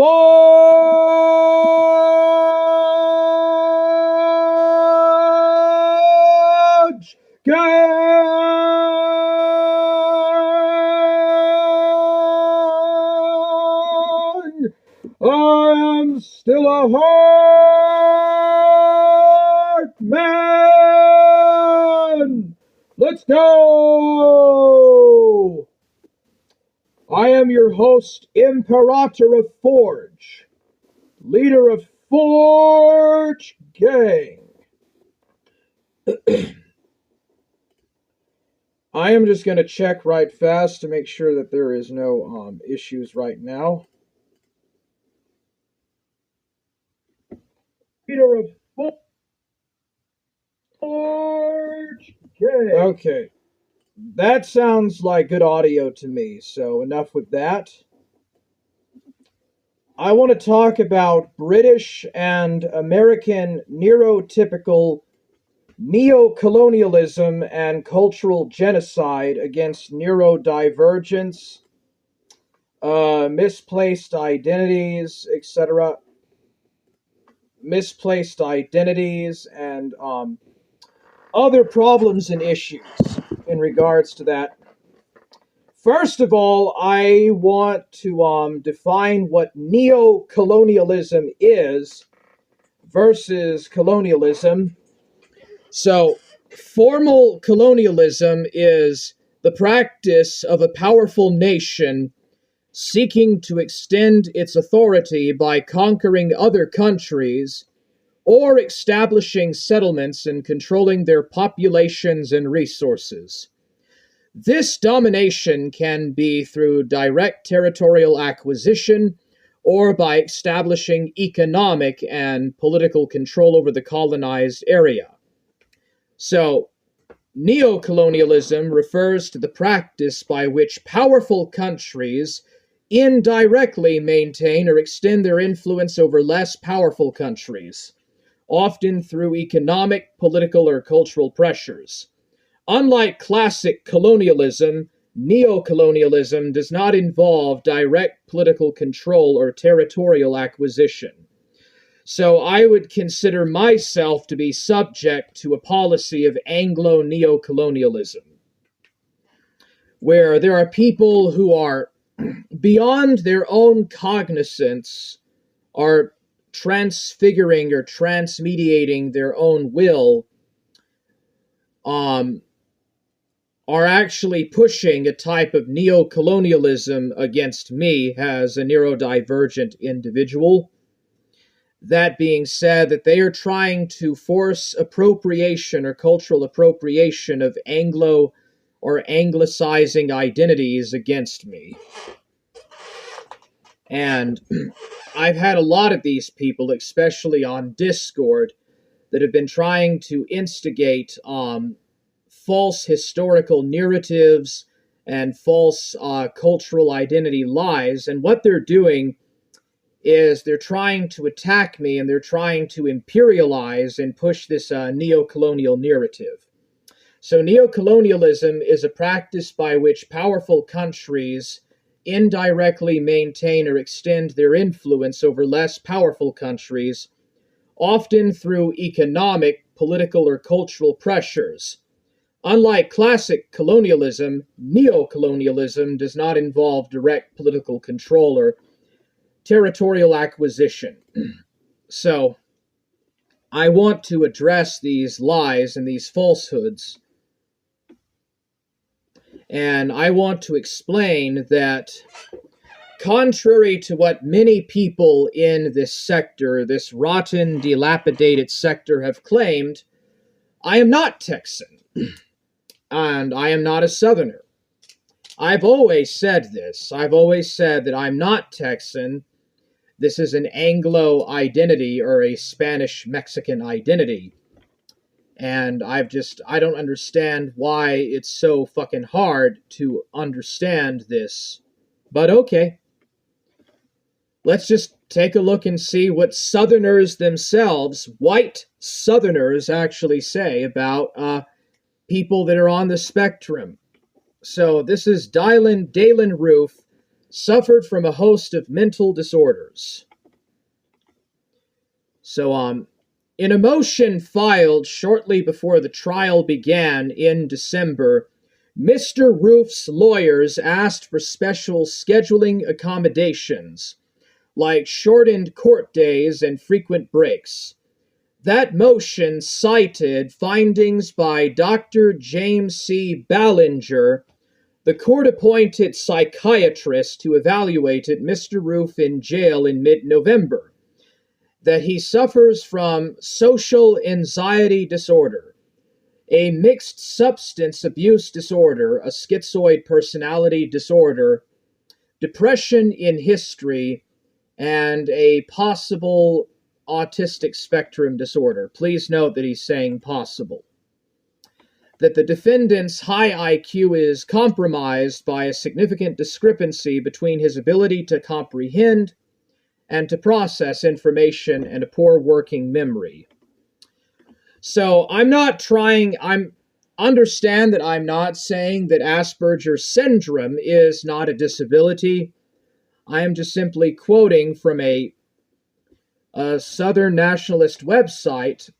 Forge Gang! I am still a heart man! Let's go! I am your host, Imperator of Forge, leader of Forge Gang. I am just going to check right fast to make sure that there is no issues right now. Leader of Forge Gang. Okay. That sounds like good audio to me, so enough with that. I want to talk about British and American neurotypical neocolonialism and cultural genocide against neurodivergents, misplaced identities, etc. Misplaced identities and other problems and issues in regards to that. First of all, I want to define what neocolonialism is versus colonialism. So, formal colonialism is the practice of a powerful nation seeking to extend its authority by conquering other countries or establishing settlements and controlling their populations and resources. This domination can be through direct territorial acquisition or by establishing economic and political control over the colonized area. So, neocolonialism refers to the practice by which powerful countries indirectly maintain or extend their influence over less powerful countries, often through economic, political, or cultural pressures. Unlike classic colonialism, neocolonialism does not involve direct political control or territorial acquisition. So I would consider myself to be subject to a policy of Anglo-neocolonialism, where there are people who are beyond their own cognizance, are transfiguring or transmediating their own will, are actually pushing a type of neocolonialism against me as a neurodivergent individual. That being said, that they are trying to force appropriation or cultural appropriation of Anglo or Anglicizing identities against me. And I've had a lot of these people, especially on Discord, that have been trying to instigate false historical narratives and false cultural identity lies. And what they're doing is they're trying to attack me and they're trying to imperialize and push this neo-colonial narrative. So neocolonialism is a practice by which powerful countries indirectly maintain or extend their influence over less powerful countries, often through economic, political, or cultural pressures. Unlike classic colonialism, neocolonialism does not involve direct political control or territorial acquisition. So, I want to address these lies and these falsehoods, and I want to explain that contrary to what many people in this sector, this rotten, dilapidated sector, have claimed, I am not Texan, and I am not a Southerner. I've always said this. I've always said that I'm not Texan. This is an Anglo identity or a Spanish-Mexican identity. And I don't understand why it's so fucking hard to understand this. But okay. Let's just take a look and see what Southerners themselves, white Southerners, actually say about people that are on the spectrum. So this is Dalen Roof, suffered from a host of mental disorders. So, in a motion filed shortly before the trial began in December, Mr. Roof's lawyers asked for special scheduling accommodations, like shortened court days and frequent breaks. That motion cited findings by Dr. James C. Ballinger, the court-appointed psychiatrist who evaluated Mr. Roof in jail in mid-November, that he suffers from social anxiety disorder, a mixed substance abuse disorder, a schizoid personality disorder, depression in history, and a possible autistic spectrum disorder. Please note that he's saying possible. That the defendant's high IQ is compromised by a significant discrepancy between his ability to comprehend and to process information and a poor working memory. So understand that I'm not saying that Asperger's syndrome is not a disability. I am just simply quoting from a Southern nationalist website,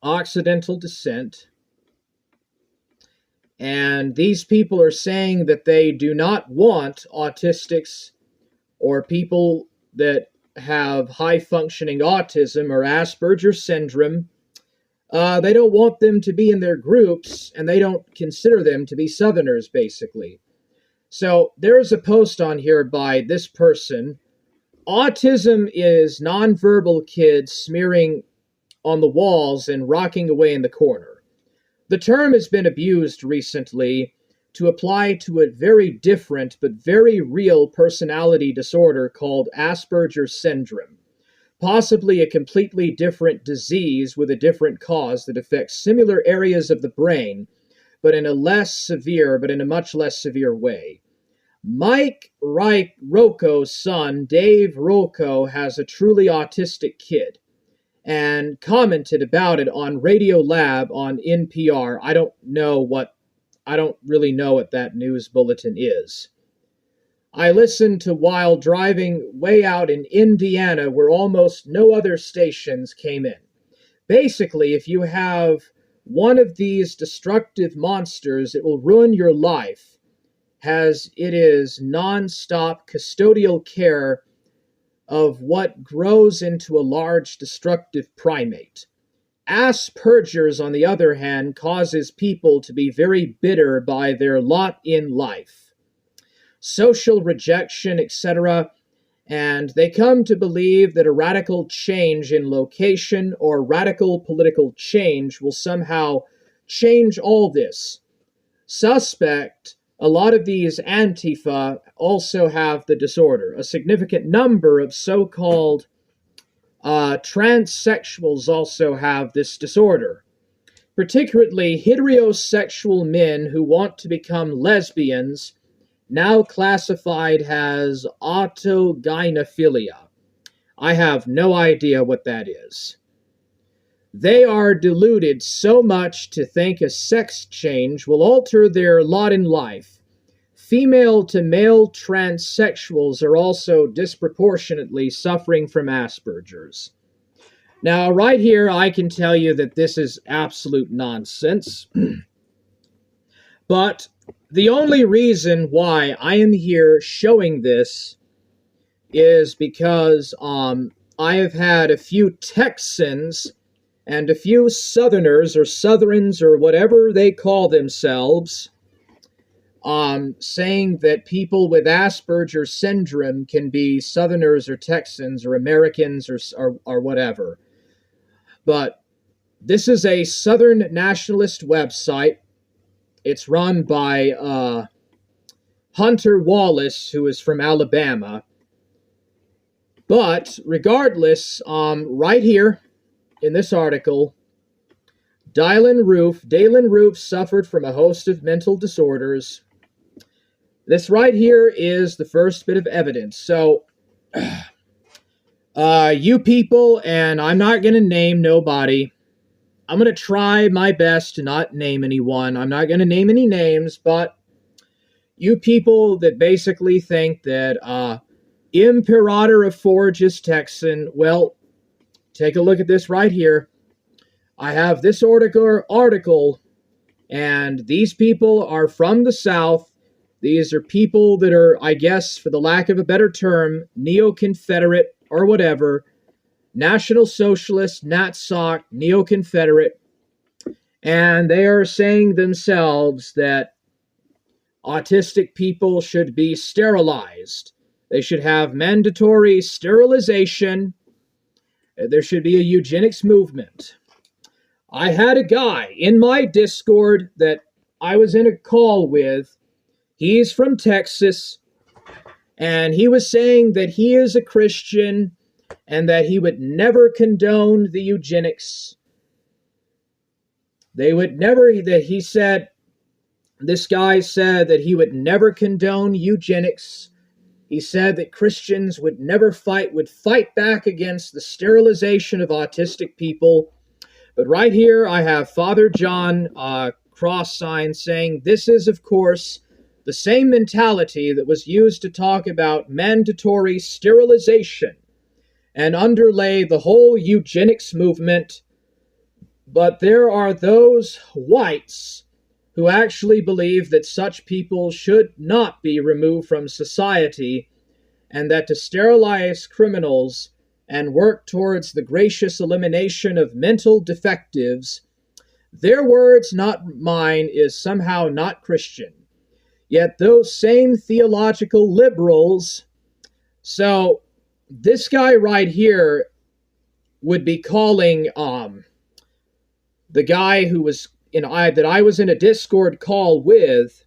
Occidental Descent, and these people are saying that they do not want autistics or people that have high-functioning autism or Asperger's syndrome. They don't want them to be in their groups, and they don't consider them to be Southerners, basically. So there's a post on here by this person. Autism is nonverbal kids smearing on the walls and rocking away in the corner. The term has been abused recently to apply to a very different but very real personality disorder called Asperger's syndrome, possibly a completely different disease with a different cause that affects similar areas of the brain, but in a much less severe way. Mike Rocco's son, Dave Rocco, has a truly autistic kid and commented about it on Radio Lab on NPR. I don't really know what that news bulletin is. I listened to while driving way out in Indiana where almost no other stations came in. Basically, if you have one of these destructive monsters, it will ruin your life, as it is non-stop custodial care of what grows into a large destructive primate. Asperger's, on the other hand, causes people to be very bitter by their lot in life, social rejection, etc., and they come to believe that a radical change in location or radical political change will somehow change all this. Suspect, a lot of these Antifa also have the disorder. A significant number of so-called transsexuals also have this disorder, particularly heterosexual men who want to become lesbians, now classified as autogynephilia. I have no idea what that is. They are deluded so much to think a sex change will alter their lot in life. Female to male transsexuals are also disproportionately suffering from Asperger's. Now, right here, I can tell you that this is absolute nonsense. But the only reason why I am here showing this is because I have had a few Texans and a few Southerners or whatever they call themselves saying that people with Asperger's syndrome can be Southerners or Texans or Americans or whatever. But this is a Southern nationalist website. It's run by Hunter Wallace, who is from Alabama. But regardless, right here in this article, Dalen Roof suffered from a host of mental disorders. This right here is the first bit of evidence. So, you people, and I'm not going to name nobody. I'm going to try my best to not name anyone. I'm not going to name any names, but you people that basically think that Imperator of Forge is Texan, well, take a look at this right here. I have this article, and these people are from the South. These are people that are, I guess, for the lack of a better term, neo-Confederate or whatever, National Socialist, Nat-Soc, neo-Confederate, and they are saying themselves that autistic people should be sterilized. They should have mandatory sterilization. There should be a eugenics movement. I had a guy in my Discord that I was in a call with. He's from Texas, and he was saying that he is a Christian and that he would never condone the eugenics. They would never, that he said, this guy said that he would never condone eugenics. He said that Christians would fight back against the sterilization of autistic people. But right here, I have Father John cross sign saying this is, of course, the same mentality that was used to talk about mandatory sterilization and underlay the whole eugenics movement. But there are those whites who actually believe that such people should not be removed from society, and that to sterilize criminals and work towards the gracious elimination of mental defectives, their words, not mine, is somehow not Christian. Yet those same theological liberals, so this guy right here would be calling the guy who was that I was in a Discord call with,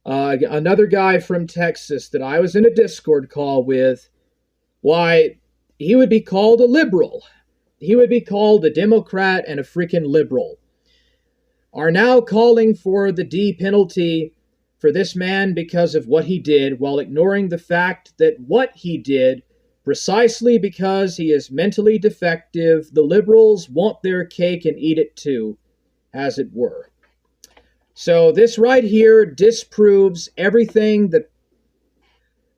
another guy from Texas that I was in a Discord call with, why, he would be called a liberal. He would be called a Democrat and a freaking liberal. Are now calling for the D penalty for this man because of what he did, while ignoring the fact that what he did, precisely because he is mentally defective, the liberals want their cake and eat it too, as it were. So this right here disproves everything that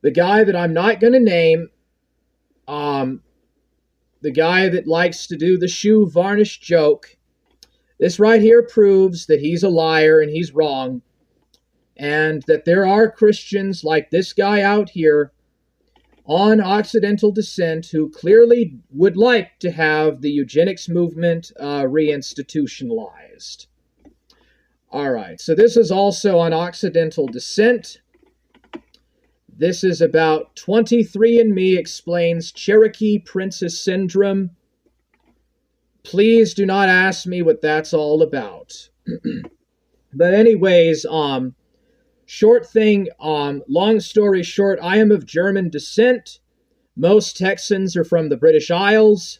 the guy that I'm not going to name, the guy that likes to do the shoe varnish joke, this right here proves that he's a liar and he's wrong, and that there are Christians like this guy out here on Occidental descent who clearly would like to have the eugenics movement reinstitutionalized. All right, so this is also on Occidental descent. This is about 23andMe explains Cherokee Princess Syndrome. Please do not ask me what that's all about. But anyways, short thing, long story short, I am of German descent. Most Texans are from the British Isles.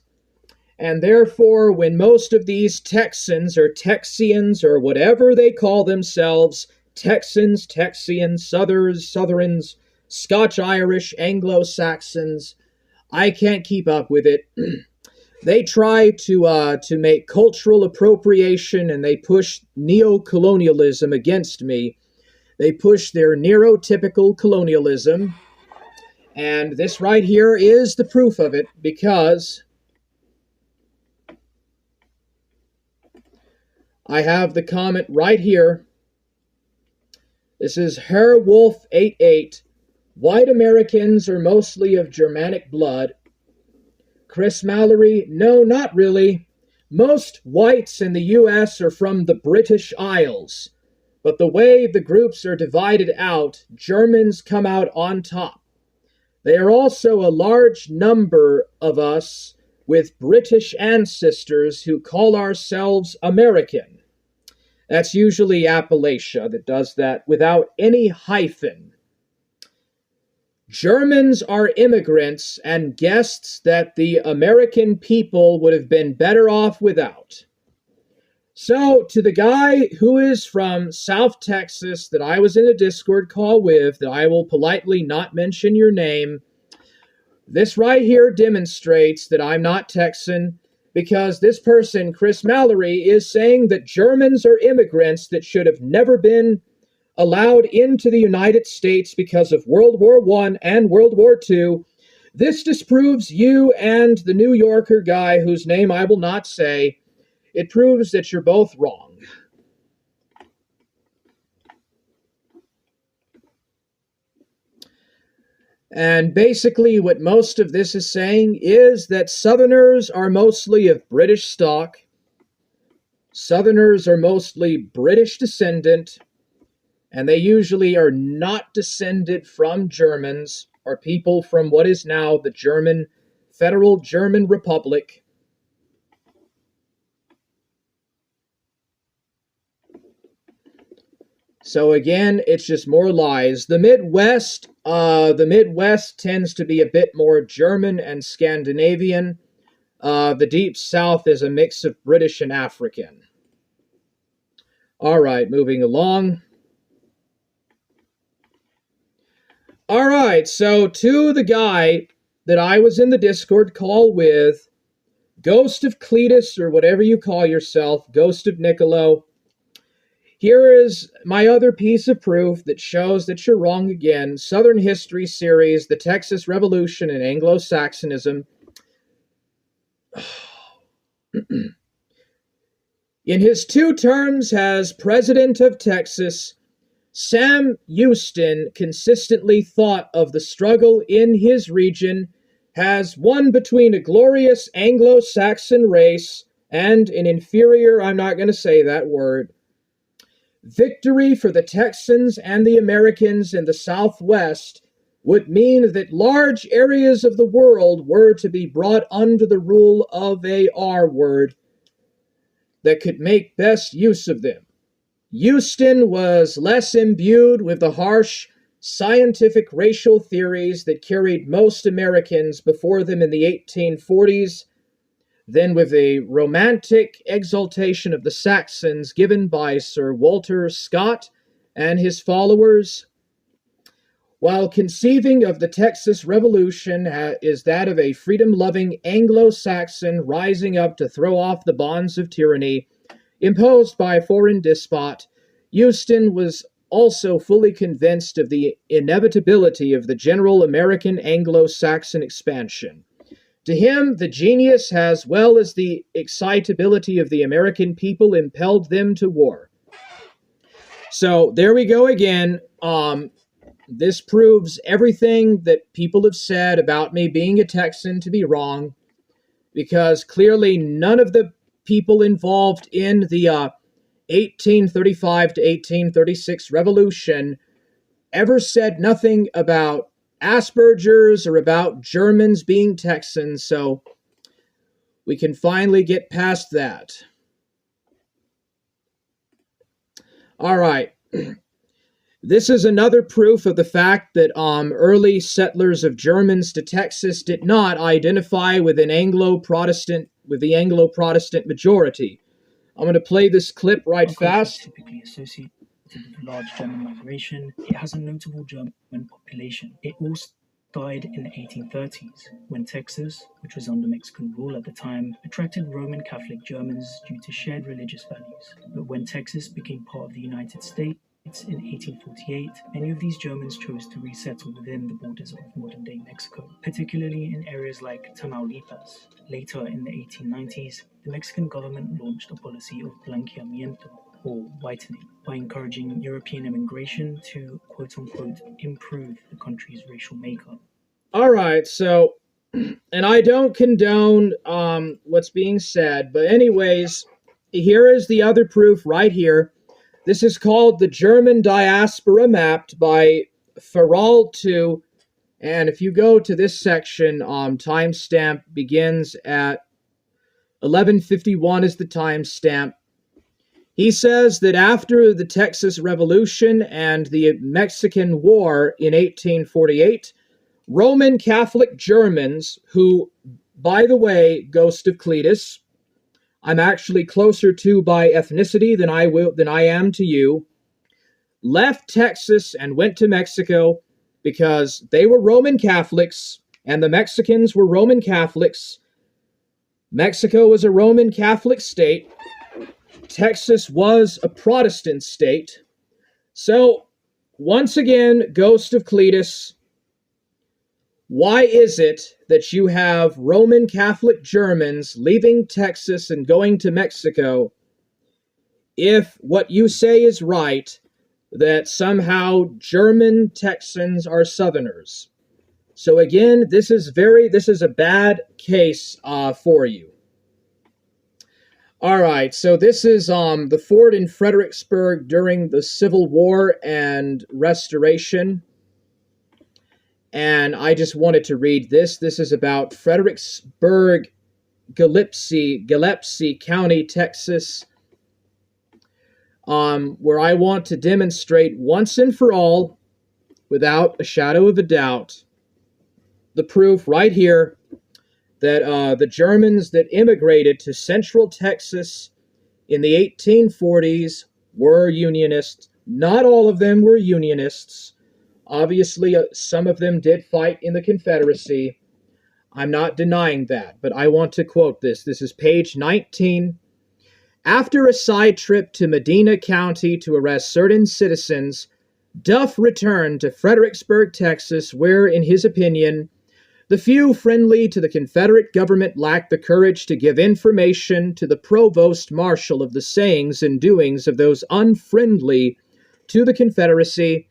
And therefore, when most of these Texans or Texians or whatever they call themselves, Texans, Texians, Southrons, Scotch-Irish, Anglo-Saxons, I can't keep up with it. They try to make cultural appropriation, and they push neocolonialism against me. They push their neurotypical colonialism, and this right here is the proof of it, because I have the comment right here. This is Herr Wolf 88. White Americans are mostly of Germanic blood. Chris Mallory, no, not really. Most whites in the U.S. are from the British Isles. But the way the groups are divided out, Germans come out on top. There are also a large number of us with British ancestors who call ourselves American. That's usually Appalachia that does that without any hyphen. Germans are immigrants and guests that the American people would have been better off without. So, to the guy who is from South Texas that I was in a Discord call with, that I will politely not mention your name, this right here demonstrates that I'm not Texan, because this person, Chris Mallory, is saying that Germans are immigrants that should have never been allowed into the United States because of World War I and World War II. This disproves you and the New Yorker guy whose name I will not say. It proves that you're both wrong. And basically what most of this is saying is that Southerners are mostly of British stock. Southerners are mostly British descendant, and they usually are not descended from Germans or people from what is now the Federal German Republic. So again, it's just more lies. The Midwest tends to be a bit more German and Scandinavian. The Deep South is a mix of British and African. All right, moving along. All right, so to the guy that I was in the Discord call with, Ghost of Cletus, or whatever you call yourself, Ghost of Niccolo, here is my other piece of proof that shows that you're wrong again. Southern History Series, The Texas Revolution and Anglo-Saxonism. In his 2 terms as President of Texas, Sam Houston consistently thought of the struggle in his region as one between a glorious Anglo-Saxon race and an inferior, I'm not going to say that word. Victory for the Texans and the Americans in the Southwest would mean that large areas of the world were to be brought under the rule of a R-word that could make best use of them. Houston was less imbued with the harsh scientific racial theories that carried most Americans before them in the 1840s than with a romantic exaltation of the Saxons given by Sir Walter Scott and his followers. While conceiving of the Texas Revolution is that of a freedom-loving Anglo-Saxon rising up to throw off the bonds of tyranny imposed by a foreign despot, Houston was also fully convinced of the inevitability of the general American Anglo-Saxon expansion. To him, the genius as well as the excitability of the American people impelled them to war. So there we go again. This proves everything that people have said about me being a Texan to be wrong, because clearly none of the people involved in the 1835 to 1836 revolution ever said nothing about Asperger's or about Germans being Texans, so we can finally get past that. All right. This is another proof of the fact that early settlers of Germans to Texas did not identify with the Anglo-Protestant majority. I'm going to play this clip right fast. Typically associated with large German migration, it has a notable German population. It all started in the 1830s, when Texas, which was under Mexican rule at the time, attracted Roman Catholic Germans due to shared religious values. But when Texas became part of the United States, in 1848, many of these Germans chose to resettle within the borders of modern-day Mexico, particularly in areas like Tamaulipas. Later, in the 1890s, the Mexican government launched a policy of blanqueamiento, or whitening, by encouraging European immigration to, quote-unquote, improve the country's racial makeup. All right, so, and I don't condone what's being said, but anyways, here is the other proof right here. This is called the German Diaspora Mapped by Farrell II, and if you go to this section, timestamp begins at 1151 is the timestamp. He says that after the Texas Revolution and the Mexican War in 1848, Roman Catholic Germans, who, by the way, Ghost of Cletus, I'm actually closer to by ethnicity than I am to you, left Texas and went to Mexico because they were Roman Catholics and the Mexicans were Roman Catholics. Mexico was a Roman Catholic state. Texas was a Protestant state. So, once again, Ghost of Cletus, why is it that you have Roman Catholic Germans leaving Texas and going to Mexico if what you say is right, that somehow German Texans are Southerners? So again, this is a bad case for you. All right, so this is the fort in Fredericksburg during the Civil War and Restoration. And I just wanted to read this. This is about Fredericksburg, Gillespie County, Texas, where I want to demonstrate once and for all, without a shadow of a doubt, the proof right here that the Germans that immigrated to Central Texas in the 1840s were Unionists. Not all of them were Unionists. Obviously, some of them did fight in the Confederacy. I'm not denying that, but I want to quote this. This is page 19. After a side trip to Medina County to arrest certain citizens, Duff returned to Fredericksburg, Texas, where, in his opinion, the few friendly to the Confederate government lacked the courage to give information to the provost marshal of the sayings and doings of those unfriendly to the Confederacy,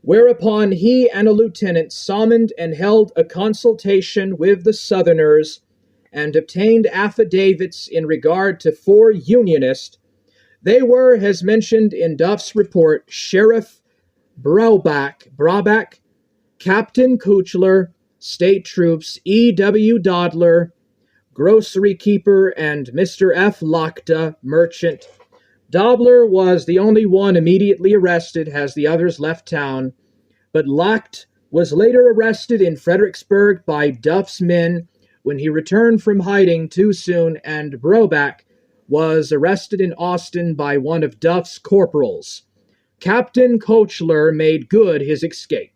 whereupon he and a lieutenant summoned and held a consultation with the Southerners and obtained affidavits in regard to 4 Unionists. They were, as mentioned in Duff's report, Sheriff Braubach, Captain Kuchler, State Troops E.W. Dodler, grocery keeper, and Mr. F. Lachta, merchant. Dobler was the only one immediately arrested as the others left town, but Lacht was later arrested in Fredericksburg by Duff's men when he returned from hiding too soon, and Braubach was arrested in Austin by one of Duff's corporals. Captain Kuchler made good his escape.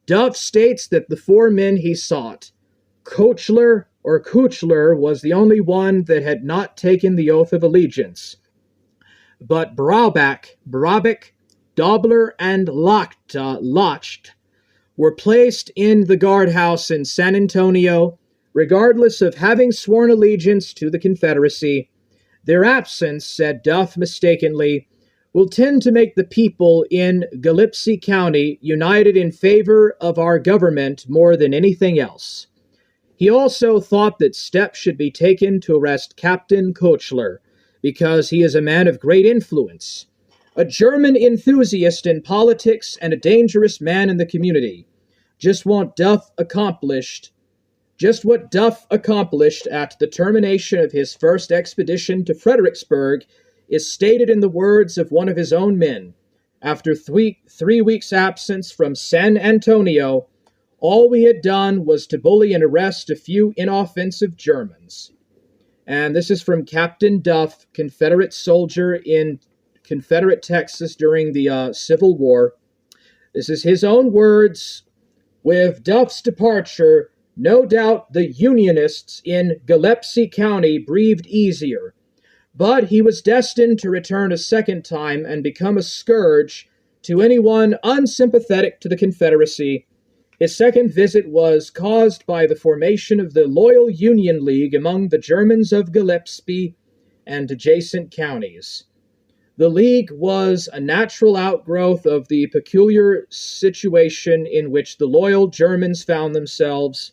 Duff states that the 4 men he sought, Kuchler was the only one that had not taken the oath of allegiance. But Braubach, Dobler, and Lacht were placed in the guardhouse in San Antonio, regardless of having sworn allegiance to the Confederacy. Their absence, said Duff mistakenly, will tend to make the people in Gillespie County united in favor of our government more than anything else. He also thought that steps should be taken to arrest Captain Kuchler, because he is a man of great influence, a German enthusiast in politics and a dangerous man in the community. Just what Duff accomplished at the termination of his first expedition to Fredericksburg is stated in the words of one of his own men. After 3 weeks' absence from San Antonio, all we had done was to bully and arrest a few inoffensive Germans. And this is from Captain Duff, Confederate soldier in Confederate Texas during the Civil War. This is his own words. With Duff's departure, no doubt the Unionists in Gillespie County breathed easier. But he was destined to return a second time and become a scourge to anyone unsympathetic to the Confederacy. His second visit was caused by the formation of the Loyal Union League among the Germans of Gillespie and adjacent counties. The League was a natural outgrowth of the peculiar situation in which the loyal Germans found themselves.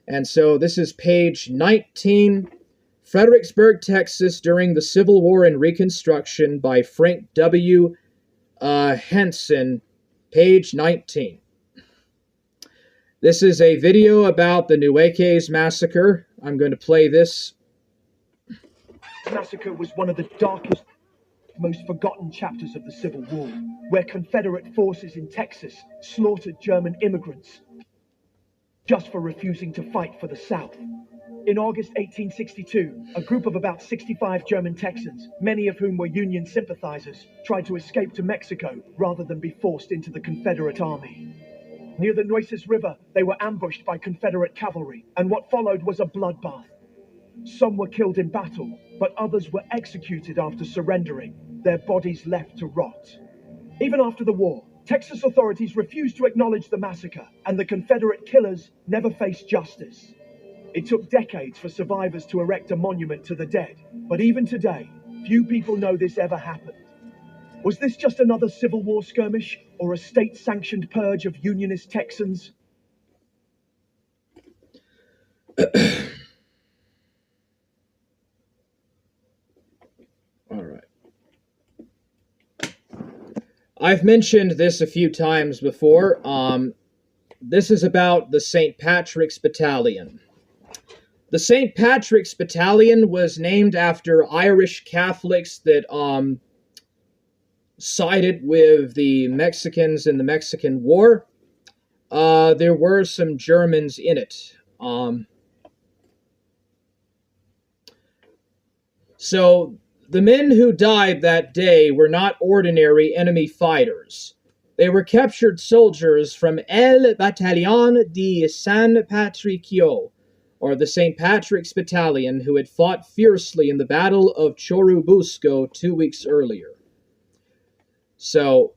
And so this is page 19. Fredericksburg, Texas, during the Civil War and Reconstruction by Frank W. Henson, page 19. This is a video about the Nueces Massacre. I'm going to play this. The massacre was one of the darkest, most forgotten chapters of the Civil War, where Confederate forces in Texas slaughtered German immigrants just for refusing to fight for the South. In August 1862, a group of about 65 German Texans, many of whom were Union sympathizers, tried to escape to Mexico rather than be forced into the Confederate Army. Near the Nueces River, they were ambushed by Confederate cavalry, and what followed was a bloodbath. Some were killed in battle, but others were executed after surrendering, their bodies left to rot. Even after the war, Texas authorities refused to acknowledge the massacre, and the Confederate killers never faced justice. It took decades for survivors to erect a monument to the dead, but even today, few people know this ever happened. Was this just another Civil War skirmish, or a state-sanctioned purge of Unionist Texans? All right. I've mentioned this a few times before. This is about the St. Patrick's Battalion. The St. Patrick's Battalion was named after Irish Catholics that sided with the Mexicans in the Mexican War. There were some Germans in it. So the men who died that day were not ordinary enemy fighters. They were captured soldiers from El Batallón de San Patricio, or the St. Patrick's Battalion, who had fought fiercely in the Battle of Churubusco 2 weeks earlier. So,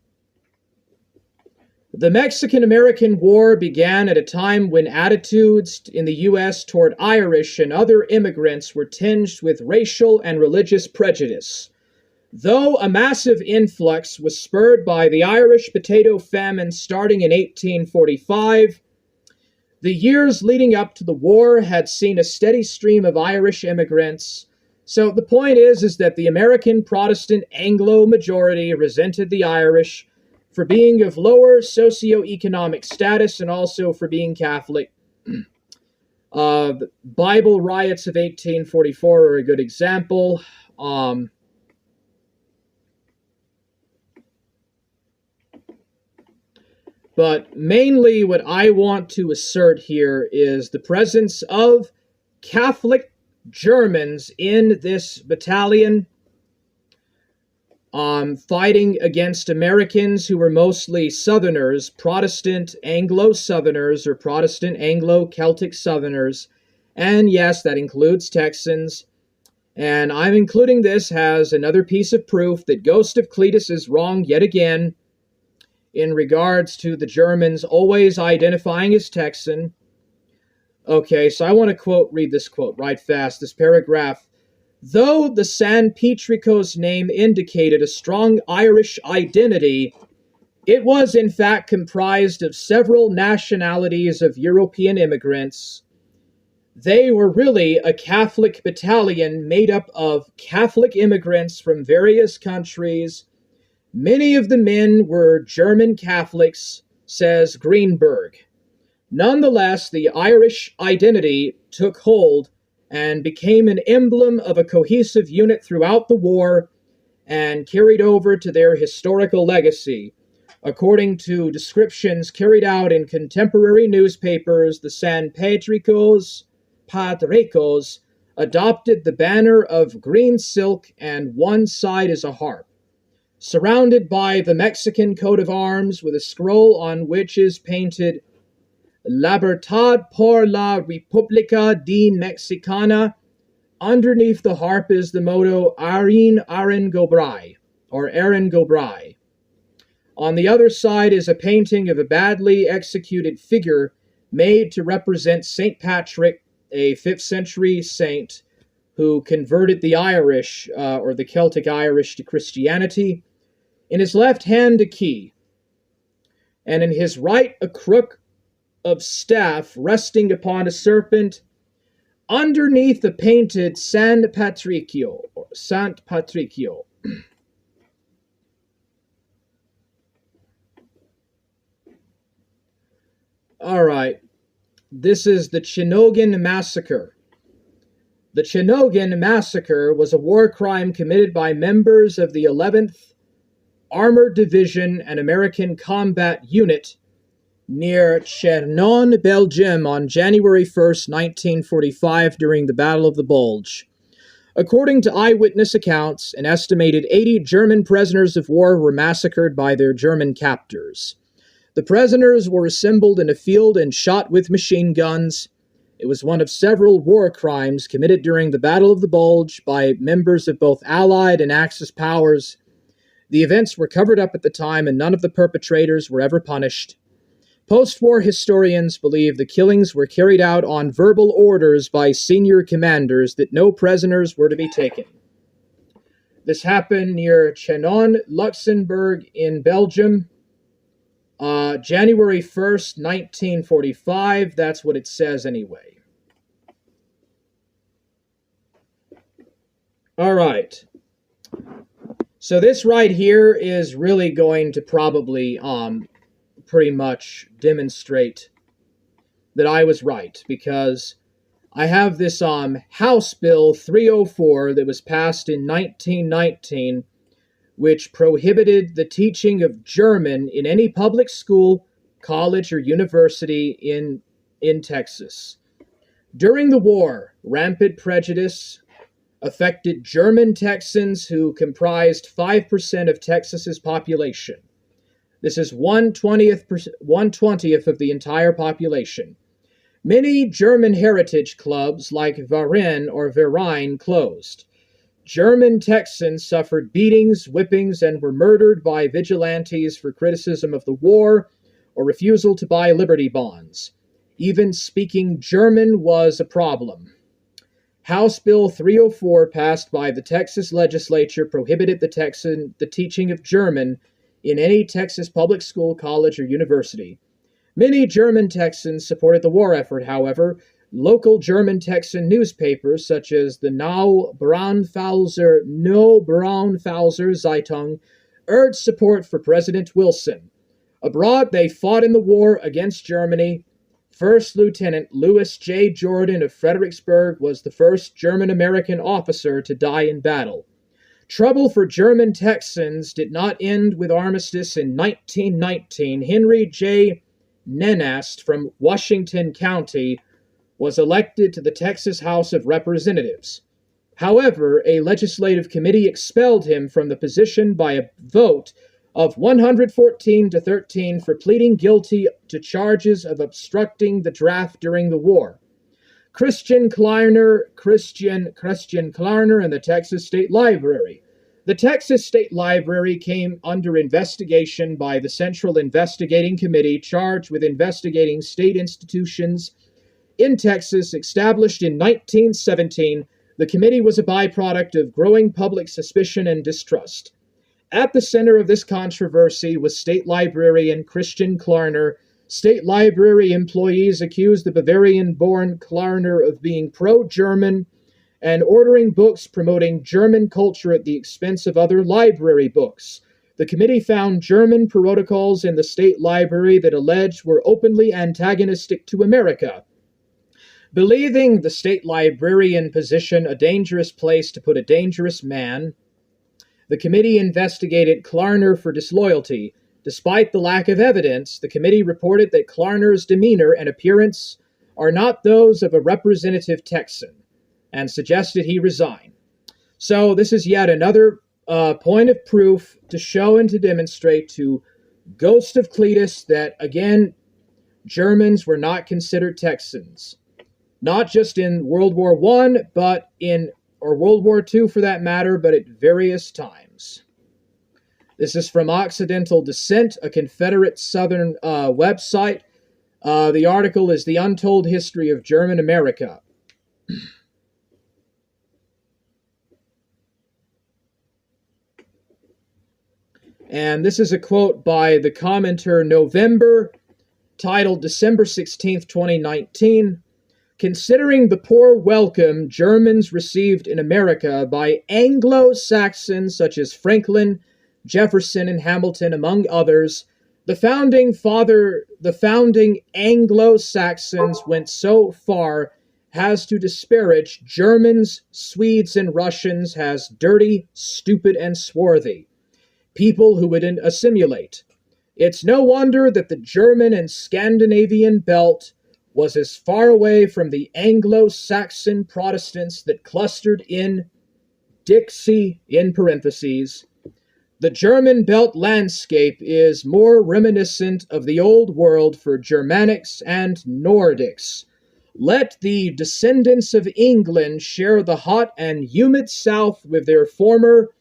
the Mexican-American War began at a time when attitudes in the U.S. toward Irish and other immigrants were tinged with racial and religious prejudice. Though a massive influx was spurred by the Irish potato famine starting in 1845, the years leading up to the war had seen a steady stream of Irish immigrants. So the point is that the American Protestant Anglo majority resented the Irish for being of lower socioeconomic status and also for being Catholic. The Bible riots of 1844 are a good example. But mainly what I want to assert here is the presence of Catholic Germans in this battalion, fighting against Americans who were mostly Southerners, Protestant Anglo-Southerners or Protestant Anglo-Celtic Southerners. And yes, that includes Texans. And I'm including this as another piece of proof that Ghost of Cletus is wrong yet again in regards to the Germans always identifying as Texan. Okay, so I want to read this quote right fast, this paragraph. Though the San Patrico's name indicated a strong Irish identity, it was in fact comprised of several nationalities of European immigrants. They were really a Catholic battalion made up of Catholic immigrants from various countries. Many of the men were German Catholics, says Greenberg. Nonetheless, the Irish identity took hold and became an emblem of a cohesive unit throughout the war and carried over to their historical legacy. According to descriptions carried out in contemporary newspapers, the San Patricos adopted the banner of green silk and one side is a harp, surrounded by the Mexican coat of arms with a scroll on which is painted Libertad por la República de Mexicana. Underneath the harp is the motto Aaron Gobrai, or Aaron Gobrai. On the other side is a painting of a badly executed figure made to represent St. Patrick, a 5th century saint who converted the Irish, or the Celtic Irish, to Christianity. In his left hand a key, and in his right a crook of staff resting upon a serpent, underneath the painted San Patricio, or Sant Patricio. All right, this is the Chinogan Massacre. The Chinogan Massacre was a war crime committed by members of the 11th Armored Division and American Combat Unit near Chernon, Belgium on January 1st, 1945 during the Battle of the Bulge. According to eyewitness accounts, an estimated 80 German prisoners of war were massacred by their German captors. The prisoners were assembled in a field and shot with machine guns. It was one of several war crimes committed during the Battle of the Bulge by members of both Allied and Axis powers. The events were covered up at the time, and none of the perpetrators were ever punished. Post-war historians believe the killings were carried out on verbal orders by senior commanders that no prisoners were to be taken. This happened near Chinon, Luxembourg in Belgium, January 1st, 1945. That's what it says anyway. All right. So this right here is really going to probably pretty much demonstrate that I was right, because I have this House Bill 304 that was passed in 1919, which prohibited the teaching of German in any public school, college, or university in Texas. During the war, rampant prejudice affected German Texans, who comprised 5% of Texas's population. This is 1/20th of the entire population. Many German heritage clubs like Verein closed. German Texans suffered beatings, whippings, and were murdered by vigilantes for criticism of the war or refusal to buy Liberty bonds. Even speaking German was a problem. House Bill 304, passed by the Texas legislature, prohibited the teaching of German in any Texas public school, college, or university. Many German Texans supported the war effort, however. Local German Texan newspapers, such as the Neubraunpfälzer Zeitung, urged support for President Wilson. Abroad, they fought in the war against Germany. First Lieutenant Louis J. Jordan of Fredericksburg was the first German-American officer to die in battle. Trouble for German Texans did not end with armistice in 1919. Henry J. Nenast from Washington County was elected to the Texas House of Representatives. However, a legislative committee expelled him from the position by a vote of 114 to 13 for pleading guilty to charges of obstructing the draft during the war. Christian Klarner and the Texas State Library. The Texas State Library came under investigation by the Central Investigating Committee, charged with investigating state institutions in Texas. Established in 1917, the committee was a byproduct of growing public suspicion and distrust. At the center of this controversy was state librarian Christian Klarner. State library employees accused the Bavarian-born Klarner of being pro-German and ordering books promoting German culture at the expense of other library books. The committee found German protocols in the state library that alleged were openly antagonistic to America. Believing the state librarian position a dangerous place to put a dangerous man, the committee investigated Klarner for disloyalty. Despite the lack of evidence, the committee reported that Klarner's demeanor and appearance are not those of a representative Texan, and suggested he resign. So this is yet another point of proof to show and to demonstrate to Ghost of Cletus that, again, Germans were not considered Texans. Not just in World War I, or World War II for that matter, but at various times. This is from Occidental Descent, a Confederate Southern website. The article is The Untold History of German America. And this is a quote by the commenter November, titled December 16th, 2019. Considering the poor welcome Germans received in America by Anglo-Saxons such as Franklin, Jefferson, and Hamilton, among others, the founding Anglo-Saxons went so far as to disparage Germans, Swedes, and Russians as dirty, stupid, and swarthy, people who would assimilate. It's no wonder that the German and Scandinavian belt was as far away from the Anglo-Saxon Protestants that clustered in Dixie, in parentheses. The German belt landscape is more reminiscent of the old world for Germanics and Nordics. Let the descendants of England share the hot and humid south with their former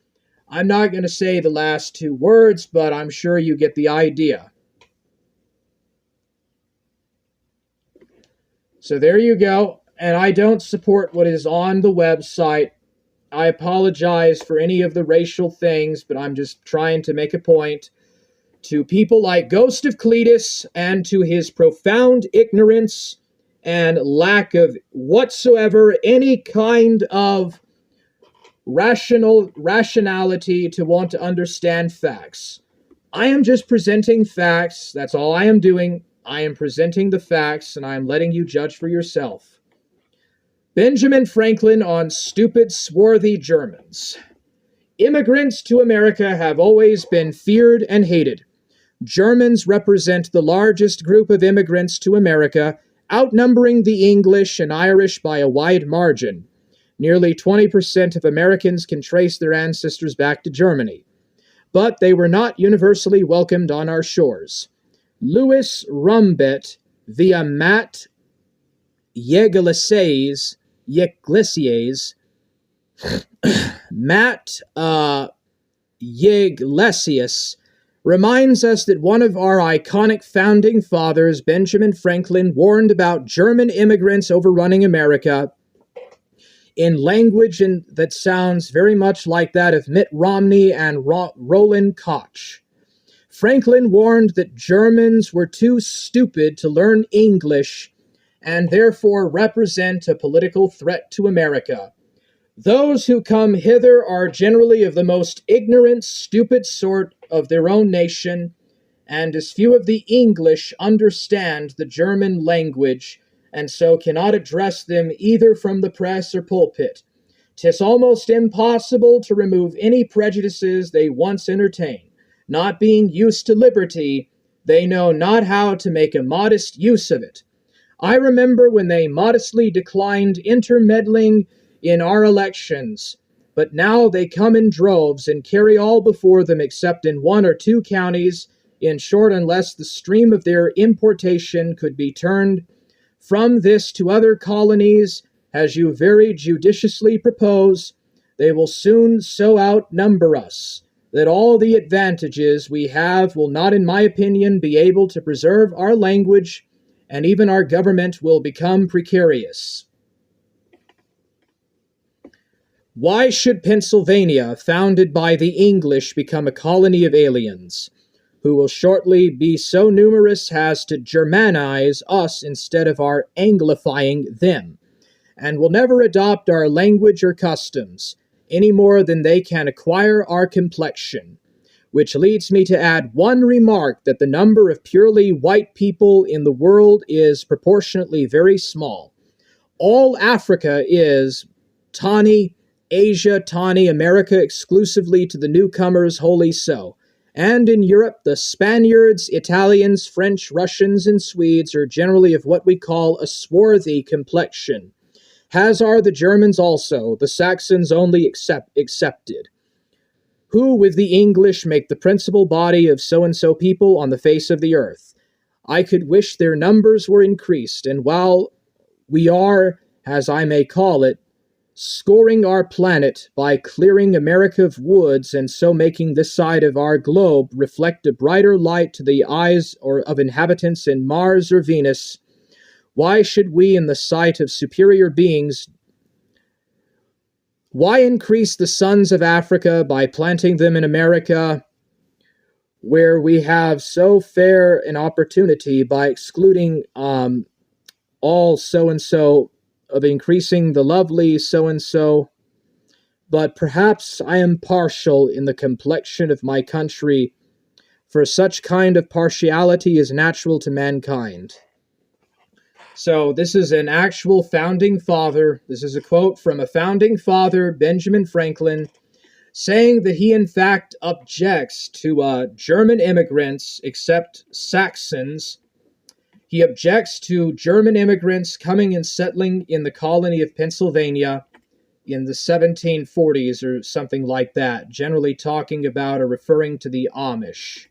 I'm not going to say the last two words, but I'm sure you get the idea. So there you go. And I don't support what is on the website. I apologize for any of the racial things, but I'm just trying to make a point to people like Ghost of Cletus and to his profound ignorance and lack of whatsoever any kind of rationality to want to understand facts. I am just presenting facts. That's all I am doing. I am presenting the facts, and I am letting you judge for yourself. Benjamin Franklin on stupid, swarthy Germans. Immigrants to America have always been feared and hated. Germans represent the largest group of immigrants to America, outnumbering the English and Irish by a wide margin. Nearly 20% of Americans can trace their ancestors back to Germany. But they were not universally welcomed on our shores. Louis Rumbet via Matt Yglesias, Matt Yglesias, reminds us that one of our iconic founding fathers, Benjamin Franklin, warned about German immigrants overrunning America in language that sounds very much like that of Mitt Romney and Roland Koch. Franklin warned that Germans were too stupid to learn English and therefore represent a political threat to America. Those who come hither are generally of the most ignorant, stupid sort of their own nation, and as few of the English understand the German language, and so cannot address them either from the press or pulpit. 'Tis almost impossible to remove any prejudices they once entertained. Not being used to liberty, they know not how to make a modest use of it. I remember when they modestly declined intermeddling in our elections, but now they come in droves and carry all before them except in one or two counties. In short, unless the stream of their importation could be turned from this to other colonies, as you very judiciously propose, they will soon so outnumber us that all the advantages we have will not, in my opinion, be able to preserve our language, and even our government will become precarious. Why should Pennsylvania, founded by the English, become a colony of aliens, who will shortly be so numerous as to Germanize us instead of our Anglifying them, and will never adopt our language or customs, any more than they can acquire our complexion? Which leads me to add one remark, that the number of purely white people in the world is proportionately very small. All Africa is Tani, Asia, Tani, America exclusively to the newcomers wholly so. And in Europe, the Spaniards, Italians, French, Russians, and Swedes are generally of what we call a swarthy complexion, as are the Germans also, the Saxons only excepted, who with the English make the principal body of so-and-so people on the face of the earth. I could wish their numbers were increased, and while we are, as I may call it, scoring our planet by clearing America of woods and so making this side of our globe reflect a brighter light to the eyes of inhabitants in Mars or Venus, why should we, in the sight of superior beings, why increase the sons of Africa by planting them in America, where we have so fair an opportunity by excluding all so-and-so, of increasing the lovely so-and-so? But perhaps I am partial in the complexion of my country, for such kind of partiality is natural to mankind. So this is an actual founding father. This is a quote from a founding father, Benjamin Franklin, saying that he in fact objects to German immigrants, except Saxons. He objects to German immigrants coming and settling in the colony of Pennsylvania in the 1740s or something like that, generally talking about or referring to the Amish.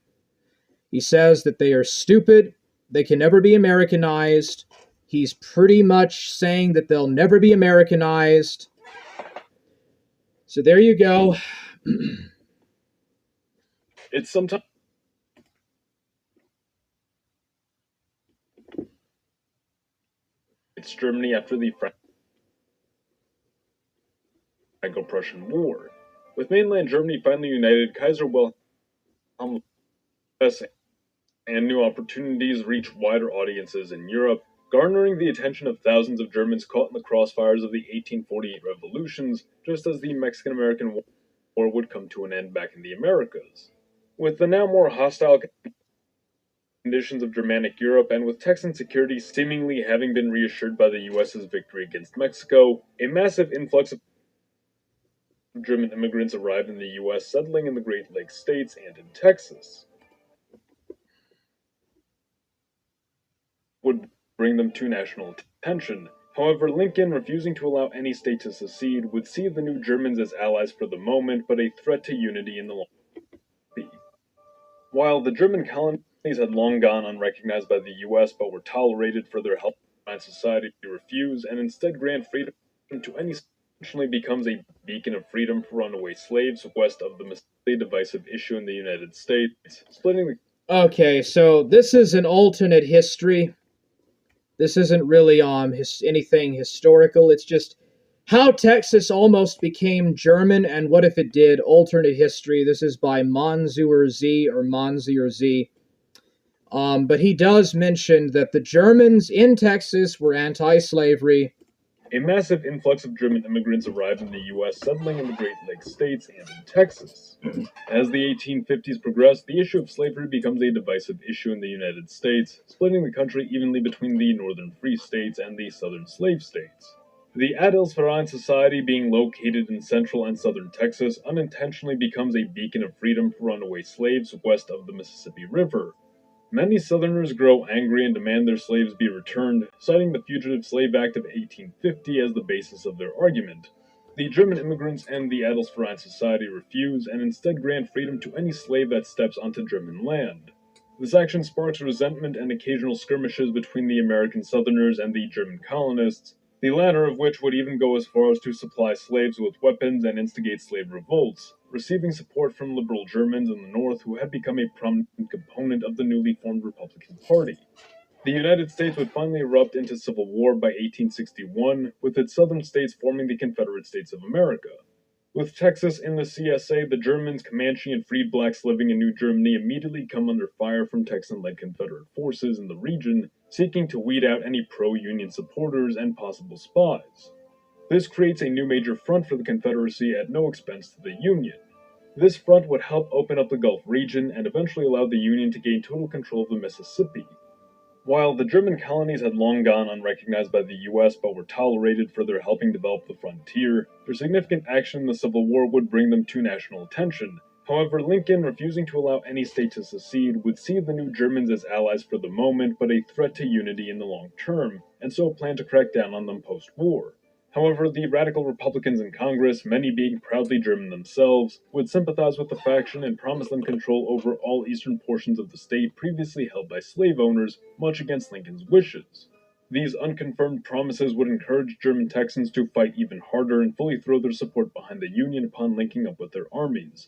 He says that they are stupid, they can never be Americanized. He's pretty much saying that they'll never be Americanized. So there you go. It's sometimes Germany after the Franco-Prussian War. With mainland Germany finally united, Kaiser Wilhelm and new opportunities reach wider audiences in Europe, garnering the attention of thousands of Germans caught in the crossfires of the 1848 revolutions, just as the Mexican-American War would come to an end back in the Americas. With the now more hostile conditions of Germanic Europe, and with Texan security seemingly having been reassured by the US's victory against Mexico, a massive influx of German immigrants arrived in the US, settling in the Great Lakes states and in Texas. Would bring them to national attention. However, Lincoln, refusing to allow any state to secede, would see the new Germans as allies for the moment, but a threat to unity in the long run. While the German colonies had long gone unrecognized by the US but were tolerated for their help in society to refuse and instead grant freedom to any essentially becomes a beacon of freedom for runaway slaves west of the Mississippi, divisive issue in the United States, splitting the... Okay, so this is an alternate history. This isn't really anything historical. It's just how Texas almost became German and what if it did. Alternate history. This is by Monzuer Z. But he does mention that the Germans in Texas were anti-slavery. A massive influx of German immigrants arrived in the U.S., settling in the Great Lakes states and in Texas. As the 1850s progress, the issue of slavery becomes a divisive issue in the United States, splitting the country evenly between the northern free states and the southern slave states. The Adelsverein Society, being located in central and southern Texas, unintentionally becomes a beacon of freedom for runaway slaves west of the Mississippi River. Many Southerners grow angry and demand their slaves be returned, citing the Fugitive Slave Act of 1850 as the basis of their argument. The German immigrants and the Adelsverein Society refuse and instead grant freedom to any slave that steps onto German land. This action sparks resentment and occasional skirmishes between the American Southerners and the German colonists, the latter of which would even go as far as to supply slaves with weapons and instigate slave revolts, receiving support from liberal Germans in the North who had become a prominent component of the newly formed Republican Party. The United States would finally erupt into civil war by 1861, with its southern states forming the Confederate States of America. With Texas in the CSA, the Germans, Comanche, and freed blacks living in New Germany immediately come under fire from Texan-led Confederate forces in the region, seeking to weed out any pro-Union supporters and possible spies. This creates a new major front for the Confederacy at no expense to the Union. This front would help open up the Gulf region and eventually allow the Union to gain total control of the Mississippi. While the German colonies had long gone unrecognized by the US but were tolerated for their helping develop the frontier, their significant action in the Civil War would bring them to national attention. However, Lincoln, refusing to allow any state to secede, would see the new Germans as allies for the moment but a threat to unity in the long term, and so planned to crack down on them post-war. However, the radical Republicans in Congress, many being proudly German themselves, would sympathize with the faction and promise them control over all eastern portions of the state previously held by slave owners, much against Lincoln's wishes. These unconfirmed promises would encourage German Texans to fight even harder and fully throw their support behind the Union upon linking up with their armies.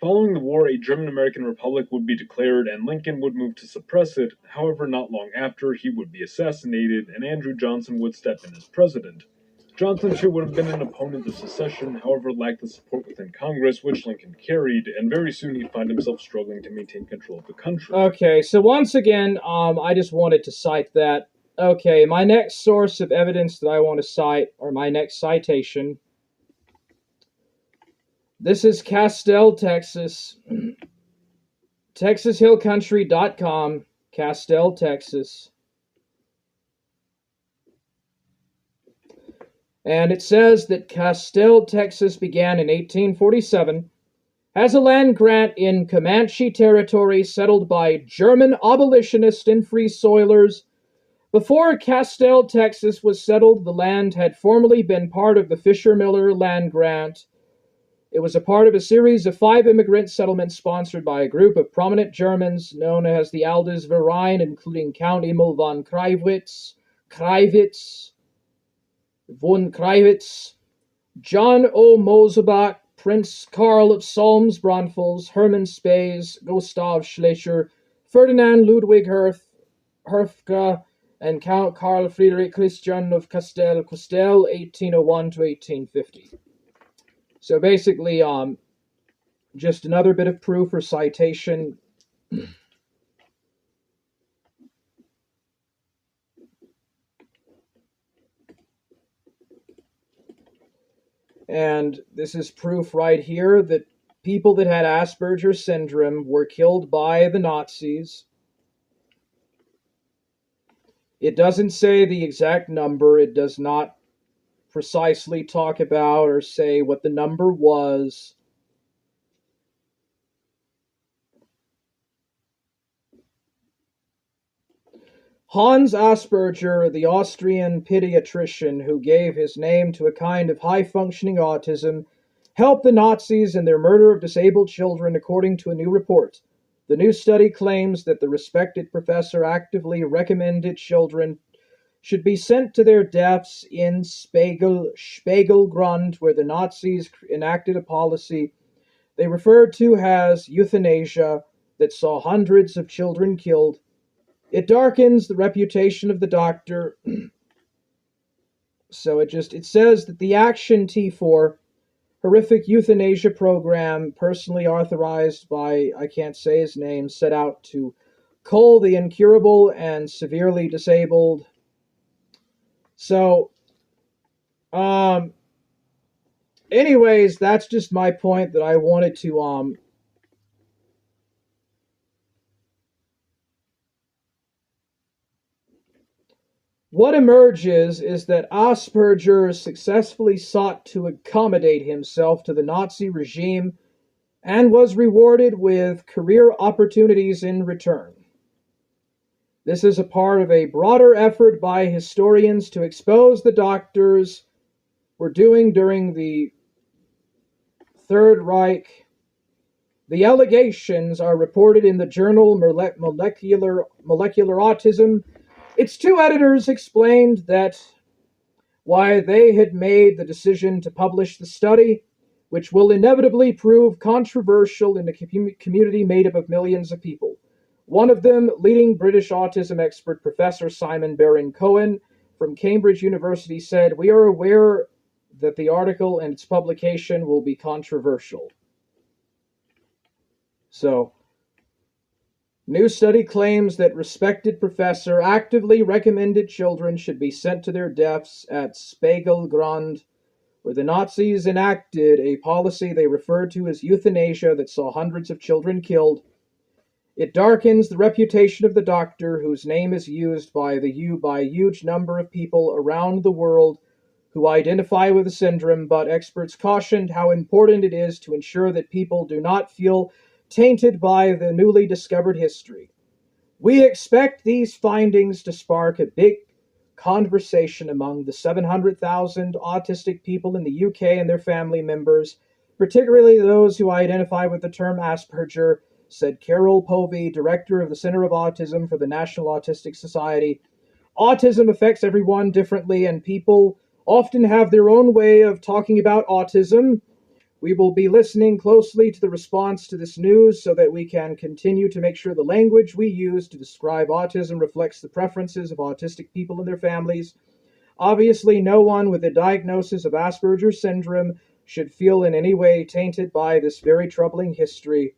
Following the war, a German-American republic would be declared and Lincoln would move to suppress it. However, not long after, he would be assassinated and Andrew Johnson would step in as president. Johnson, too, would have been an opponent of secession, however lacked the support within Congress, which Lincoln carried, and very soon he'd find himself struggling to maintain control of the country. Okay, so once again, I just wanted to cite that. Okay, my next source of evidence that I want to cite, or my next citation, this is Castell, Texas. TexasHillCountry.com, Castell, Texas. And it says that Castell, Texas began in 1847 as a land grant in Comanche territory settled by German abolitionists and free soilers. Before Castell, Texas was settled, the land had formerly been part of the Fisher-Miller land grant. It was a part of a series of 5 immigrant settlements sponsored by a group of prominent Germans known as the Adelsverein, including Count Emil von Krivitz, von Krivitz, John O. Mosebach, Prince Karl of Solms-Braunfels, Hermann Spaes, Gustav Schleicher, Ferdinand Ludwig Herfka, and Count Karl Friedrich Christian of Castell, 1801 to 1850. So basically, just another bit of proof or citation. And this is proof right here that people that had Asperger's syndrome were killed by the Nazis. It doesn't say the exact number. It does not precisely talk about or say what the number was. Hans Asperger, the Austrian pediatrician who gave his name to a kind of high-functioning autism, helped the Nazis in their murder of disabled children, according to a new report. The new study claims that the respected professor actively recommended children should be sent to their deaths in Spegelgrund, where the Nazis enacted a policy they referred to as euthanasia that saw hundreds of children killed. It darkens the reputation of the doctor. So it says that the Action T4 horrific euthanasia program, personally authorized by, I can't say his name, set out to cull the incurable and severely disabled. So, anyways, that's just my point that I wanted to, what emerges is that Asperger successfully sought to accommodate himself to the Nazi regime and was rewarded with career opportunities in return. This is a part of a broader effort by historians to expose the doctors were doing during the Third Reich. The allegations are reported in the journal Molecular Autism. Its two editors explained that why they had made the decision to publish the study, which will inevitably prove controversial in a community made up of millions of people. One of them, leading British autism expert Professor Simon Baron-Cohen from Cambridge University, said, "We are aware that the article and its publication will be controversial." So, new study claims that respected professor actively recommended children should be sent to their deaths at Spegelgrund, where the Nazis enacted a policy they referred to as euthanasia that saw hundreds of children killed. It darkens the reputation of the doctor, whose name is used by a huge number of people around the world who identify with the syndrome, but experts cautioned how important it is to ensure that people do not feel tainted by the newly discovered history. We expect these findings to spark a big conversation among the 700,000 autistic people in the UK and their family members, particularly those who identify with the term Asperger, said Carol Povey, director of the Center of Autism for the National Autistic Society. Autism affects everyone differently, and people often have their own way of talking about autism. We will be listening closely to the response to this news so that we can continue to make sure the language we use to describe autism reflects the preferences of autistic people and their families. Obviously, no one with a diagnosis of Asperger's syndrome should feel in any way tainted by this very troubling history.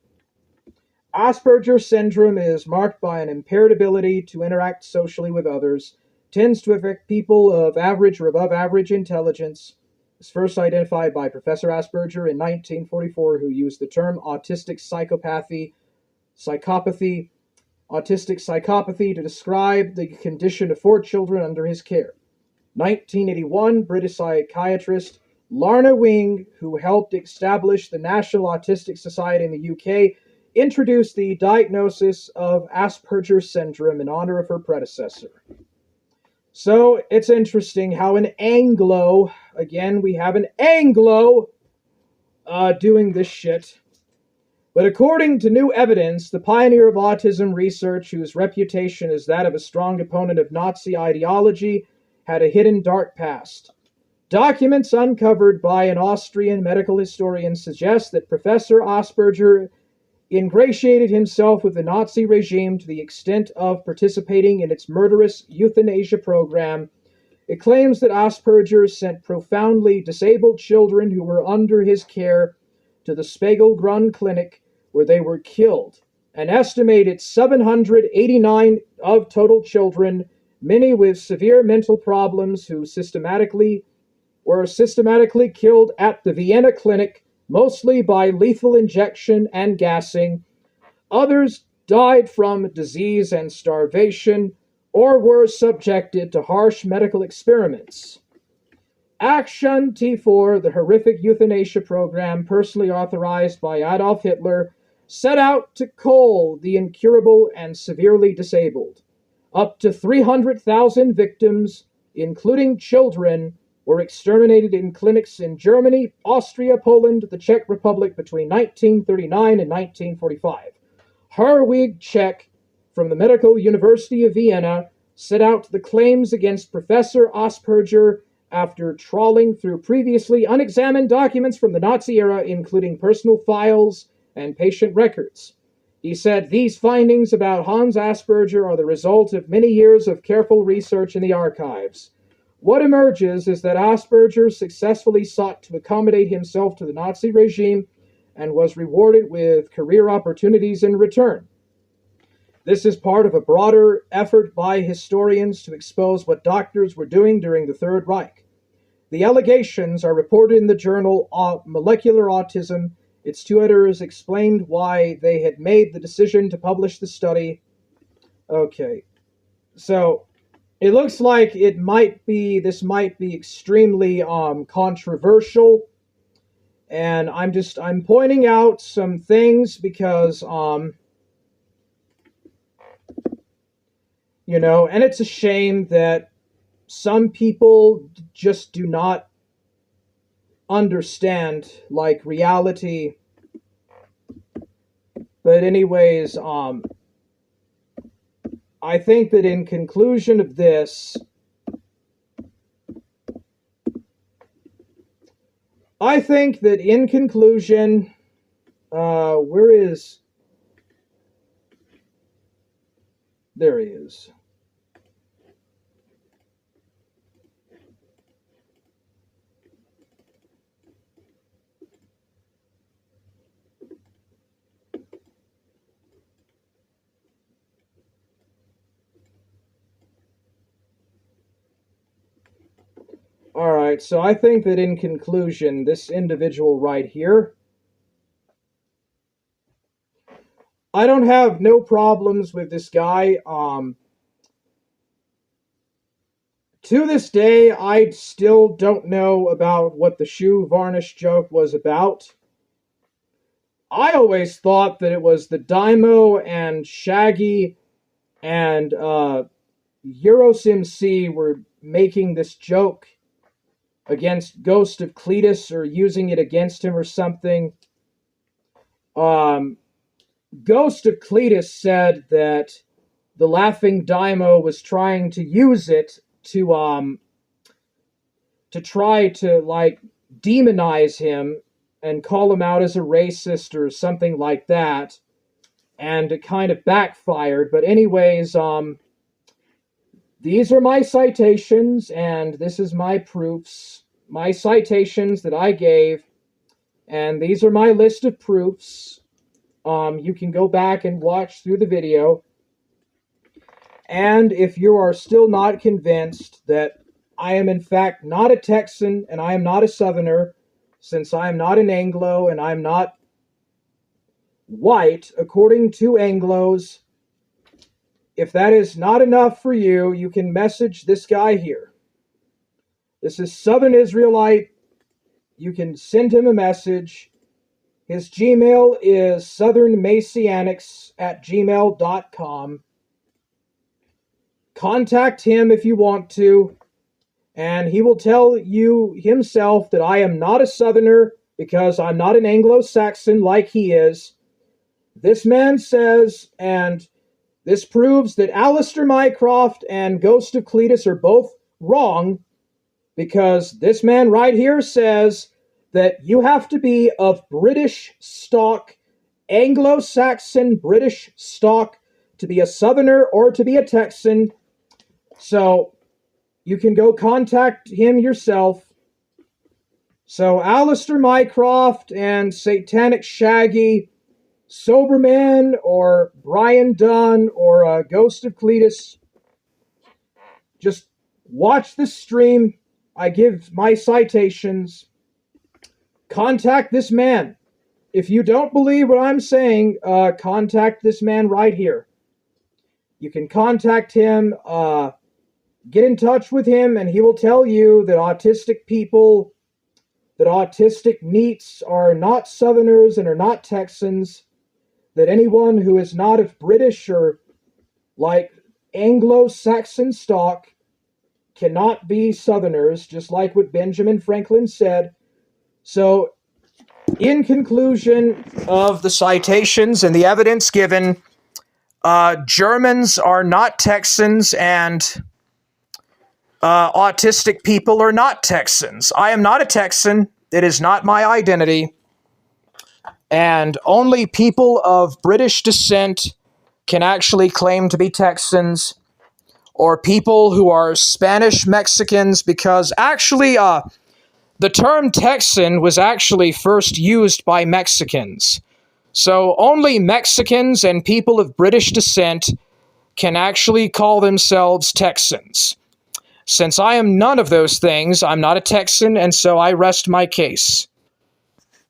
Asperger's syndrome is marked by an impaired ability to interact socially with others, tends to affect people of average or above average intelligence. It was first identified by Professor Asperger in 1944, who used the term autistic psychopathy to describe the condition of 4 children under his care. 1981, British psychiatrist Lorna Wing, who helped establish the National Autistic Society in the UK, introduced the diagnosis of Asperger's syndrome in honor of her predecessor. So it's interesting how an Anglo, again, we have an Anglo doing this shit. But according to new evidence, the pioneer of autism research, whose reputation is that of a strong opponent of Nazi ideology, had a hidden dark past. Documents uncovered by an Austrian medical historian suggest that Professor Asperger ingratiated himself with the Nazi regime to the extent of participating in its murderous euthanasia program. It claims that Asperger sent profoundly disabled children who were under his care to the Spegelgrund Clinic, where they were killed. An estimated 789 of total children, many with severe mental problems, who were systematically killed at the Vienna clinic, mostly by lethal injection and gassing. Others died from disease and starvation, or were subjected to harsh medical experiments. Action T4, the horrific euthanasia program personally authorized by Adolf Hitler, set out to cull the incurable and severely disabled. Up to 300,000 victims, including children, were exterminated in clinics in Germany, Austria, Poland, the Czech Republic between 1939 and 1945. Herwig Czech, from the Medical University of Vienna, set out the claims against Professor Asperger after trawling through previously unexamined documents from the Nazi era, including personal files and patient records. He said, "These findings about Hans Asperger are the result of many years of careful research in the archives. What emerges is that Asperger successfully sought to accommodate himself to the Nazi regime and was rewarded with career opportunities in return. This is part of a broader effort by historians to expose what doctors were doing during the Third Reich. The allegations are reported in the journal Molecular Autism. Its two editors explained why they had made the decision to publish the study." Okay, so it looks like this might be extremely controversial, and I'm pointing out some things because and it's a shame that some people just do not understand reality. But anyways, I think that in conclusion of this, where is... There he is. Alright, so I think that in conclusion, this individual right here, I don't have no problems with this guy. To this day, I still don't know about what the shoe varnish joke was about. I always thought that it was the Daimo and Shaggy and EuroSimC were making this joke against Ghost of Cletus, or using it against him or something. Ghost of Cletus said that the Laughing Daimo was trying to use it to try to demonize him and call him out as a racist or something like that, and it kind of backfired. But anyways, these are my citations, and this is my proofs, my citations that I gave, and these are my list of proofs. You can go back and watch through the video. And if you are still not convinced that I am in fact not a Texan and I am not a Southerner, since I am not an Anglo and I'm not white, according to Anglos, if that is not enough for you, you can message this guy here. This is Southern Israelite. You can send him a message. His Gmail is southernmessianics@gmail.com. Contact him if you want to, and he will tell you himself that I am not a Southerner because I'm not an Anglo-Saxon like he is. This man says, and this proves that Alistair Mycroft and Ghost of Cletus are both wrong, because this man right here says that you have to be of British stock, Anglo-Saxon British stock, to be a Southerner or to be a Texan. So you can go contact him yourself. So Alistair Mycroft and Satanic Shaggy, Soberman or Brian Dunn or Ghost of Cletus, just watch the stream. I give my citations. Contact this man. If you don't believe what I'm saying, contact this man right here. You can contact him, get in touch with him, and he will tell you that autistic people, that autistic meats are not Southerners and are not Texans, that anyone who is not of British or like Anglo-Saxon stock cannot be Southerners, just like what Benjamin Franklin said. So, in conclusion of the citations and the evidence given, Germans are not Texans and autistic people are not Texans. I am not a Texan. It is not my identity. And only people of British descent can actually claim to be Texans, or people who are Spanish Mexicans, because actually the term Texan was actually first used by Mexicans. So only Mexicans and people of British descent can actually call themselves Texans. Since I am none of those things, I'm not a Texan, and so I rest my case.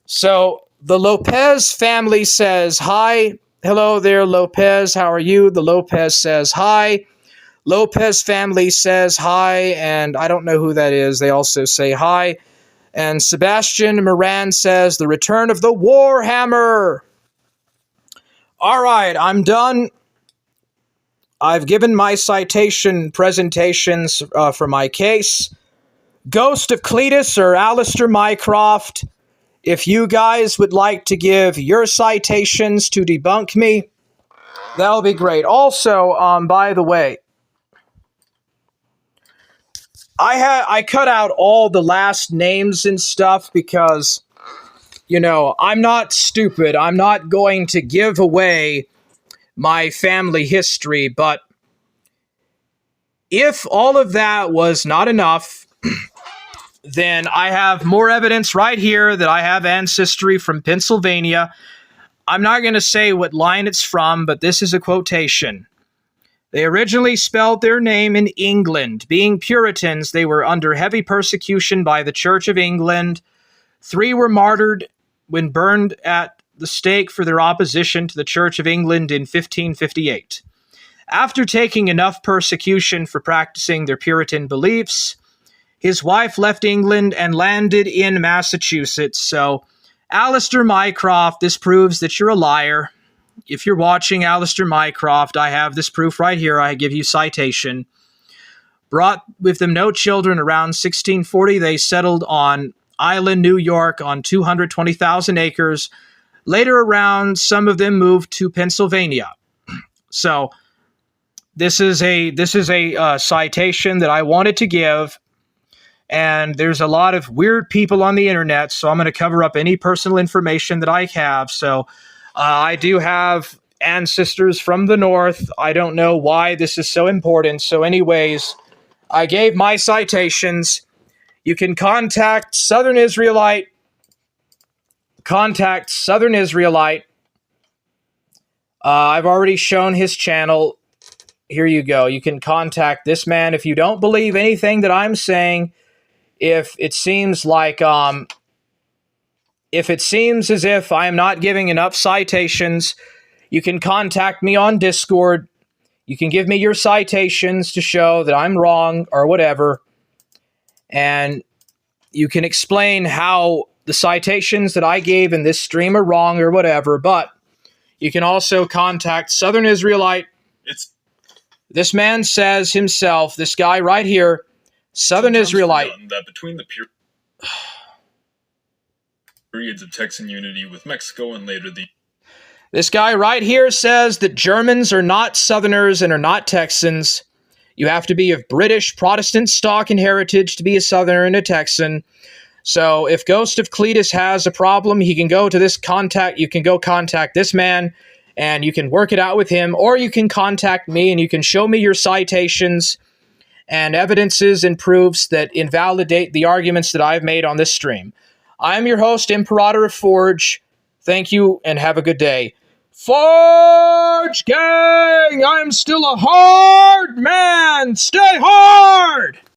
So the Lopez family says, hi. Hello there, Lopez. How are you? The Lopez says, hi. Lopez family says, hi. And I don't know who that is. They also say, hi. And Sebastian Moran says, the return of the Warhammer. All right, I'm done. I've given my citation presentations for my case. Ghost of Cletus or Alistair Mycroft, if you guys would like to give your citations to debunk me, that'll be great. Also, by the way, I cut out all the last names and stuff because, you know, I'm not stupid. I'm not going to give away my family history, but if all of that was not enough, then I have more evidence right here that I have ancestry from Pennsylvania. I'm not going to say what line it's from, but this is a quotation. They originally spelled their name in England. Being Puritans, they were under heavy persecution by the Church of England. 3 were martyred when burned at the stake for their opposition to the Church of England in 1558. After taking enough persecution for practicing their Puritan beliefs, his wife left England and landed in Massachusetts. So, Alistair Mycroft, this proves that you're a liar. If you're watching Alistair Mycroft, I have this proof right here. I give you citation. Brought with them no children around 1640. They settled on Island, New York, on 220,000 acres. Later around, some of them moved to Pennsylvania. So, this is a citation that I wanted to give. And there's a lot of weird people on the internet, so I'm going to cover up any personal information that I have. So I do have ancestors from the north. I don't know why this is so important. So anyways, I gave my citations. You can contact Southern Israelite. Contact Southern Israelite. I've already shown his channel. Here you go. You can contact this man if you don't believe anything that I'm saying. If it seems like, if it seems as if I am not giving enough citations, you can contact me on Discord. You can give me your citations to show that I'm wrong or whatever. And you can explain how the citations that I gave in this stream are wrong or whatever. But you can also contact Southern Israelite. This man says himself, this guy right here, Southern Israelite. That between the periods of Texan unity with Mexico and later the... This guy right here says that Germans are not Southerners and are not Texans. You have to be of British Protestant stock and heritage to be a Southerner and a Texan. So if Ghost of Cletus has a problem, he can go to this contact. You can go contact this man, and you can work it out with him, or you can contact me, and you can show me your citations and evidences and proofs that invalidate the arguments that I've made on this stream. I'm your host, Imperator of Forge. Thank you, and have a good day. Forge Gang! I'm still a hard man! Stay hard!